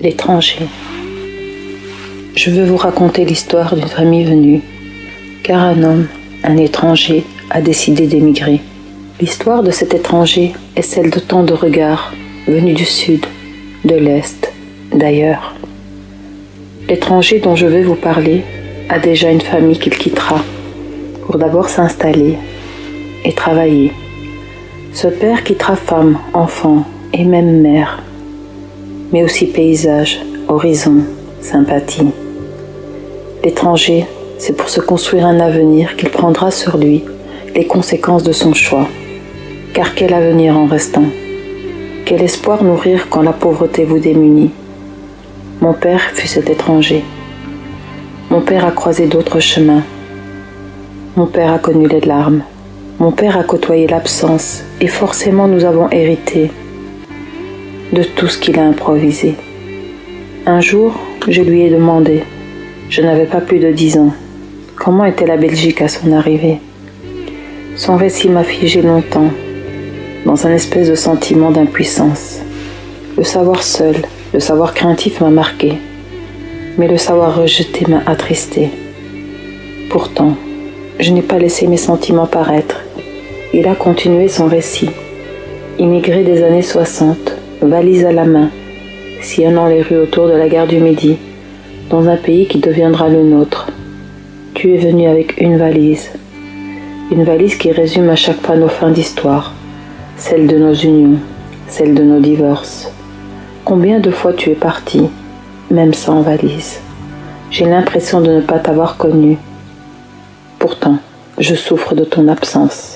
L'étranger. Je veux vous raconter l'histoire d'une famille venue, car un homme, un étranger, a décidé d'émigrer. L'histoire de cet étranger est celle de tant de regards venus du sud, de l'est, d'ailleurs. L'étranger dont je vais vous parler a déjà une famille qu'il quittera pour d'abord s'installer et travailler. Ce père quittera femme, enfant et même mère, mais aussi paysage, horizon, sympathie. L'étranger, c'est pour se construire un avenir qu'il prendra sur lui les conséquences de son choix. Car quel avenir en restant? Quel espoir nourrir quand la pauvreté vous démunit? Mon père fut cet étranger. Mon père a croisé d'autres chemins. Mon père a connu les larmes. Mon père a côtoyé l'absence et forcément nous avons hérité de tout ce qu'il a improvisé. Un jour, je lui ai demandé, je n'avais pas plus de 10 ans, comment était la Belgique à son arrivée. Son récit m'a figé longtemps, dans un espèce de sentiment d'impuissance. Le savoir seul, le savoir craintif m'a marqué, mais le savoir rejeté m'a attristé. Pourtant, je n'ai pas laissé mes sentiments paraître. Il a continué son récit. Immigré des années 60, valise à la main, sillonnant les rues autour de la gare du Midi, dans un pays qui deviendra le nôtre. Tu es venu avec une valise qui résume à chaque fois nos fins d'histoire, celle de nos unions, celle de nos divorces. Combien de fois tu es parti, même sans valise? J'ai l'impression de ne pas t'avoir connu. Pourtant, je souffre de ton absence.